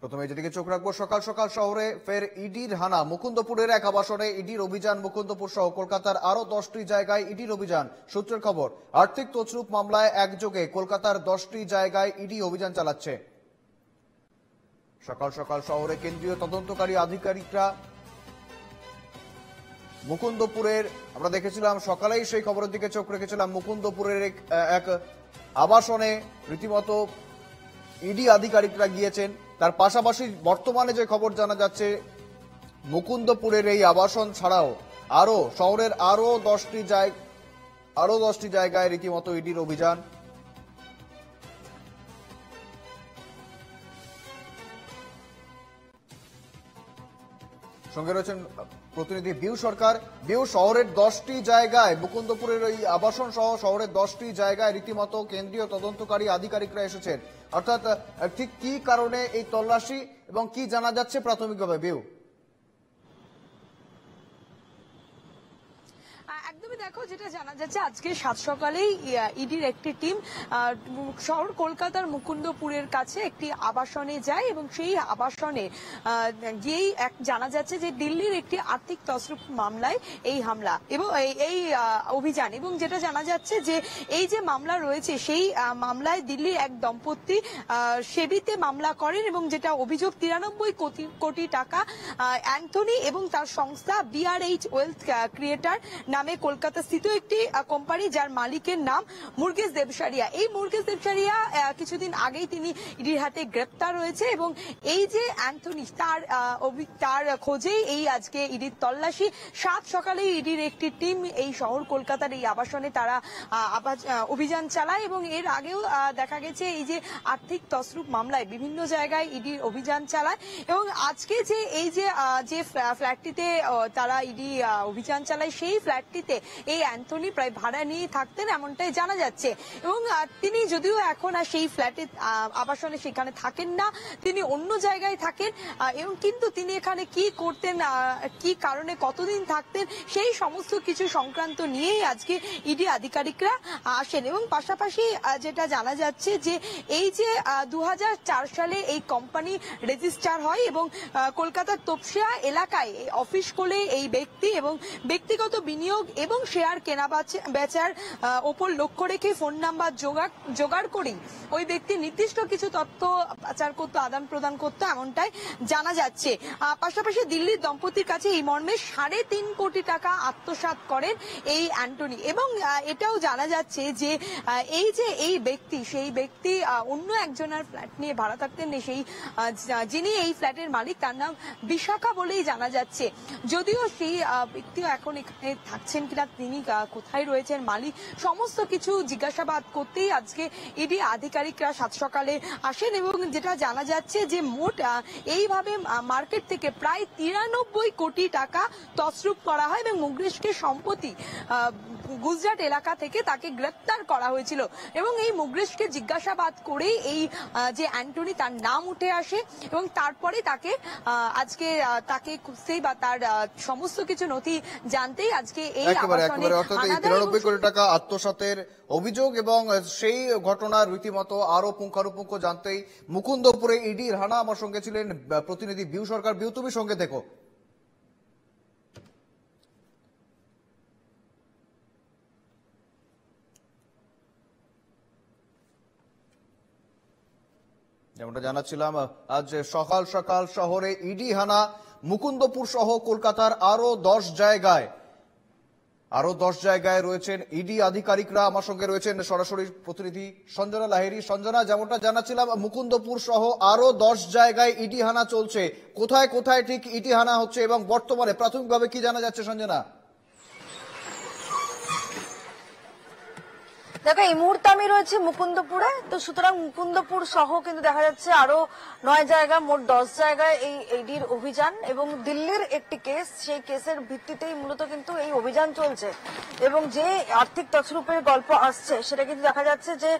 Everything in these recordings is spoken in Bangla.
প্রথমে যেদিকে চোখ রাখবো, সকাল সকাল শহরে ফের ইডির হানা। মুকুন্দপুরের এক আবাসনে ইডির অভিযান। মুকুন্দপুর সহ কলকাতার আরো 10টি জায়গায় ইডির অভিযান। সূত্রের খবর, আর্থিক তছরূপ মামলায় একযোগে কলকাতার 10টি জায়গায় ইডি অভিযান চালাচ্ছে। সকাল সকাল শহরে কেন্দ্রীয় তদন্তকারী আধিকারিকরা মুকুন্দপুরের, আমরা দেখেছিলাম সকালেই সেই খবরের দিকে চোখ রেখেছিলাম, মুকুন্দপুরের এক আবাসনে রীতিমতো ইডি আধিকারিকরা গিয়েছেন। তার পাশাপাশি বর্তমানে যে খবর জানা যাচ্ছে, মুকুন্দপুরের এই আবাসন ছাড়াও আরো শহরের আরো 10টি জায়গায় রীতিমতো ইডির অভিযান। সঙ্গে রয়েছেন প্রতিনিধি বিউ সরকার। বিউ, শহরের 10টি জায়গায়, মুকুন্দপুরের এই আবাসন সহ শহরের 10টি জায়গায় রীতিমতো কেন্দ্রীয় তদন্তকারী আধিকারিকরা এসেছেন, অর্থাৎ ঠিক কি কারণে এই তল্লাশি এবং কি জানা যাচ্ছে প্রাথমিকভাবে বিউ? একদমই দেখো, যেটা জানা যাচ্ছে আজকে সাত সকালেই ইডির একটি টিম শহর কলকাতার মুকুন্দপুরের কাছে একটি আবাসনে যায় এবং সেই আবাসনে গিয়েই জানা যাচ্ছে যে দিল্লির একটি আর্থিক তছরূপ মামলায় এই হামলা এবং এই অভিযান। এবং যেটা জানা যাচ্ছে যে এই যে মামলা রয়েছে সেই মামলায় দিল্লির এক দম্পতি সেবিতে মামলা করেন এবং যেটা অভিযোগ 93 কোটি টাকা অ্যান্থনি এবং তার সংস্থা BRH ওয়েলথ ক্রিয়েটার নামে কলকাতা স্থিত একটি কোম্পানি, যার মালিকের নাম মুরগেশ দেবসারিয়া। এই মুরগেশ দেবসারিয়া কিছুদিন আগেই তিনি ইডির হাতে গ্রেপ্তার হয়েছে এবং এই যে অ্যান্থনি, তার খোঁজেই এই আজকে ইডির তল্লাশি। সাত সকালে ইডির একটি টিম এই শহর কলকাতার এই আবাসনে তারা অভিযান চালায় এবং এর আগেও দেখা গেছে এই যে আর্থিক তছরূপ মামলায় বিভিন্ন জায়গায় ইডির অভিযান চালায় এবং আজকে যে এই যে ফ্ল্যাটটিতে তারা ইডি অভিযান চালায় সেই ফ্ল্যাটটিতে এই অ্যান্থনি প্রায় ভাড়া নিয়ে থাকতেন এমনটাই জানা যাচ্ছে। এবং তিনি যদিও এখন আর সেই ফ্ল্যাটে আবাসনে সেখানে থাকেন না, তিনি অন্য জায়গায় থাকেন এবং কিন্তু তিনি এখানে কি করতেন, কি কারণে কতদিন থাকতেন, সেই সমস্ত কিছু সংক্রান্ত নিয়েই আজকে ইডি আধিকারিকরা আসেন। এবং পাশাপাশি যেটা জানা যাচ্ছে যে এই যে 2004 সালে এই কোম্পানি রেজিস্টার হয় এবং কলকাতার তপসিয়া এলাকায় অফিস খোলে এই ব্যক্তি এবং ব্যক্তিগত বিনিয়োগ এবং শেয়ার কেনা বেচার ওপর লক্ষ্য রেখে ফোন নাম্বার জোগাড় করেই ওই ব্যক্তি নির্দিষ্ট কিছু তথ্য পাচার করতো, আদান প্রদান করতো এমনটাই জানা যাচ্ছে। পাশাপাশি দিল্লির দম্পতির কাছে এই মর্মে 3.5 কোটি টাকা আত্মসাৎ করেন এই অ্যান্টনি। এবং এটাও জানা যাচ্ছে যে এই যে এই ব্যক্তি, সেই ব্যক্তি অন্য একজনের ফ্ল্যাট নিয়ে ভাড়া থাকতেন, সেই যিনি এই ফ্ল্যাটের মালিক তার নাম বিশাখা বলেই জানা যাচ্ছে। যদিও সেই ব্যক্তিও এখন এখানে থাকছেন কিনা, তিনি কোথায় রয়েছেন, মালিক, সমস্ত কিছু জিজ্ঞাসাবাদ করতেই আজকে ইডি আধিকারিকরা সাত সকালে আসেন। এবং যেটা জানা যাচ্ছে যে মোট এইভাবে মার্কেট থেকে প্রায় 93 কোটি টাকা তছরূপ করা হয় এবং মুকেশকে সম্প্রতি গুজরাট এলাকা থেকে তাকে গ্রেপ্তার করা হয়েছিল এবং এই মুকেশকে জিজ্ঞাসাবাদ করে এই যে অ্যান্টনি তার নাম উঠে আসে এবং তারপরে তাকে আজকে তাকে খুঁজতেই বা তার সমস্ত কিছু নথি জানতেই আজকে এই আবাসনে 93 কোটি টাকা আত্মসাতের অভিযোগ এবং সেই ঘটনার রীতিমতো আরো পুঙ্খানুপুঙ্খ জানতেই মুকুন্দপুরে ইডির হানা। আমার সঙ্গে ছিলেন প্রতিনিধি বিউ সরকার। বিউ, তুমি সঙ্গে দেখো। যেমনটা জানাচ্ছিলাম, আজ সকাল সকাল শহরে ইডি হানা। মুকুন্দপুর সহ কলকাতার আরো 10 জায়গায় রয়েছেন ইডি আধিকারিকরা। আমার সঙ্গে রয়েছেন সরাসরি প্রতিনিধি সঞ্জনা লাহিড়ী। সঞ্জনা, যেমনটা জানাচ্ছিলাম, মুকুন্দপুর সহ আরো 10 জায়গায় ইডি হানা চলছে। কোথায় কোথায় ঠিক ইডি হানা হচ্ছে এবং বর্তমানে প্রাথমিকভাবে কি জানা যাচ্ছে সঞ্জনা? দেখো, এই মুহূর্তে আমি রয়েছে মুকুন্দপুরে, তো সুতরাং মুকুন্দপুর সহ কিন্তু দেখা যাচ্ছে আরো 9 জায়গা, মোট 10 জায়গায় এই ইডির অভিযান এবং দিল্লির একটি কেস, সেই কেসের ভিত্তিতেই মূলত কিন্তু এই অভিযান চলছে। এবং যে আর্থিক তছরূপের গল্প আসছে সেটা কিন্তু দেখা যাচ্ছে যে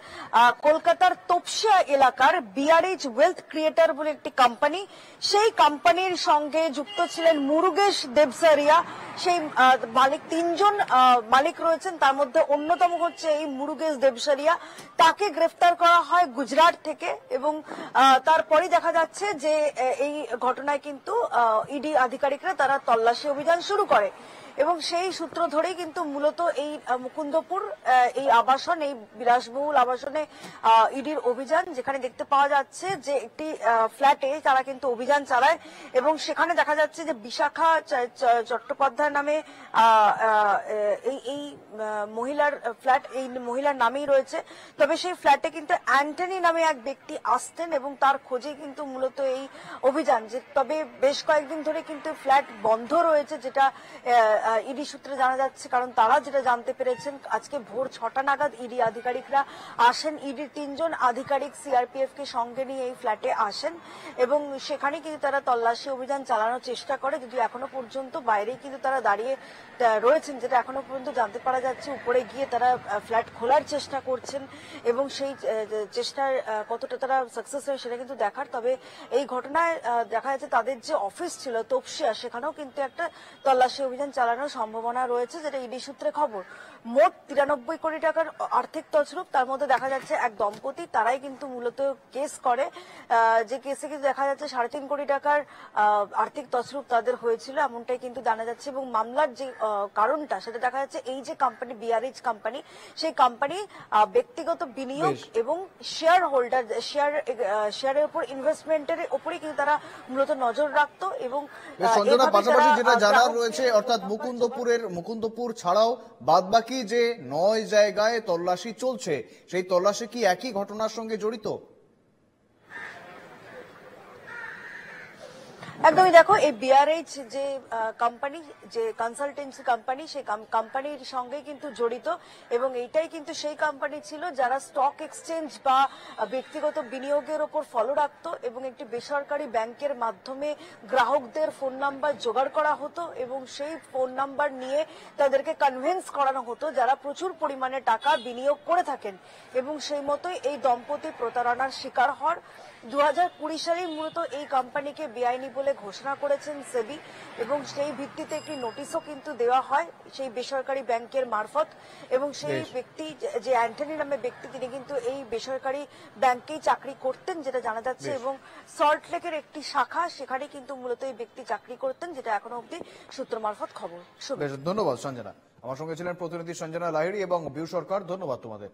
কলকাতার তপসিয়া এলাকার BRH ওয়েলথ ক্রিয়েটার বলে একটি কোম্পানি, সেই কোম্পানির সঙ্গে যুক্ত ছিলেন মুরগেশ দেবসারিয়া সেই মালিক তিনজন মালিক রয়েছেন, তার মধ্যে অন্যতম হচ্ছে এই মুরুগেশ দেবসারিয়া। তাকে গ্রেফতার করা হয় গুজরাট থেকে এবং তারপরে দেখা যাচ্ছে যে এই ঘটনায় কিন্তু ইডি আধিকারিকরা তারা তল্লাশি অভিযান শুরু করে এবং সেই সূত্র ধরেই কিন্তু মূলত এই মুকুন্দপুর এই আবাসন, এই বিলাসবহুল আবাসনে ইডির অভিযান, যেখানে দেখতে পাওয়া যাচ্ছে যে একটি ফ্ল্যাটে তারা কিন্তু অভিযান চালায় এবং সেখানে দেখা যাচ্ছে যে বিশাখা চট্টোপাধ্যায় নামে এই মহিলার ফ্ল্যাট, এই মহিলার নামেই রয়েছে। তবে সেই ফ্ল্যাটে কিন্তু অ্যান্টনি নামে এক ব্যক্তি আসতেন এবং তার খোঁজে কিন্তু মূলত এই অভিযান। যে তবে বেশ কয়েকদিন ধরে কিন্তু ফ্ল্যাট বন্ধ রয়েছে, যেটা ইডি সূত্রে জানা যাচ্ছে, কারণ তারা যেটা জানতে পেরেছেন আজকে ভোর 6টা নাগাদ ইডি আধিকারিকরা আসেন। ইডির 3 জন আধিকারিক সিআরপিএফ কে সঙ্গে নিয়ে এই ফ্ল্যাটে আসেন এবং সেখানে কিন্তু তারা তল্লাশি অভিযান চালানোর চেষ্টা করে, যদিও এখনো পর্যন্ত বাইরেই কিন্তু তারা দাঁড়িয়ে রয়েছেন, যেটা এখনো পর্যন্ত জানতে পারা যাচ্ছে। উপরে গিয়ে তারা ফ্ল্যাট খোলার চেষ্টা করছেন এবং সেই চেষ্টার কতটা তারা সাকসেস হয় সেটা কিন্তু দেখার। তবে এই ঘটনায় দেখা যাচ্ছে তাদের যে অফিস ছিল তপসিয়া, সেখানেও কিন্তু একটা তল্লাশি অভিযান চালানোর সম্ভাবনা রয়েছে, যেটা ইডি সূত্রে খবর। মোট 93 কোটি টাকার আর্থিক তছরূপ, তার মধ্যে দেখা যাচ্ছে এক দম্পতি তারাই কিন্তু মূলত কেস করে, যে কেসে কিন্তু দেখা যাচ্ছে 3.5 কোটি টাকার আর্থিক তছরূপ তাদের হয়েছিল, এমনটাই কিন্তু জানা যাচ্ছে। এবং মামলার যে কারণটা সেটা দেখা যাচ্ছে এই যে কোম্পানি বিআরএইচ কোম্পানি, সেই কোম্পানি ব্যক্তিগত বিনিয়োগ এবং শেয়ার হোল্ডার শেয়ারের উপর ইনভেস্টমেন্টের উপরই কিন্তু তারা মূলত নজর রাখতো এবং সঞ্জনা, পাশাপাশি যেটা জানার রয়েছে, অর্থাৎ মুকুন্দপুর ছাড়াও বাদবাকি যে 9 জায়গায় তল্লাশি চলছে, সেই তল্লাশি কি একই ঘটনার সঙ্গে জড়িত? একদমই, দেখো এই বিআরএইচ যে কোম্পানি, যে কনসালটেন্সি কোম্পানি, সেই কোম্পানির সঙ্গে কিন্তু জড়িত এবং এইটাই কিন্তু সেই কোম্পানি ছিল যারা স্টক এক্সচেঞ্জ বা ব্যক্তিগত বিনিয়োগের ওপর ফলো রাখতো এবং একটি বেসরকারি ব্যাংকের মাধ্যমে গ্রাহকদের ফোন নাম্বার জোগাড় করা হতো এবং সেই ফোন নাম্বার নিয়ে তাদেরকে কনভিন্স করানো হতো যারা প্রচুর পরিমাণে টাকা বিনিয়োগ করে থাকেন এবং সেই মতোই এই দম্পতি প্রতারণার শিকার হওয়ার 2020 সালেই মূলত এই কোম্পানিকে বেআইনি বলে ঘোষণা করেছেন সেবি এবং সেই ভিত্তিতে একটি নোটিশও কিন্তু দেওয়া হয় সেই বেসরকারি ব্যাংকের মারফত এবং সেই ব্যক্তি যে অ্যান্টনি নামে ব্যক্তি, তিনি কিন্তু এই বেসরকারি ব্যাংকেই চাকরি করতেন, যেটা জানা যাচ্ছে এবং সল্টলেকের একটি শাখা, সেখানে কিন্তু মূলত এই ব্যক্তি চাকরি করতেন, যেটা এখনো অবধি সূত্র মারফত খবর। ধন্যবাদ সঞ্জনা। আমার সঙ্গে ছিলেন প্রতিনিধি সঞ্জনা লাহিড়ী এবং বিউ সরকার। ধন্যবাদ তোমাদের।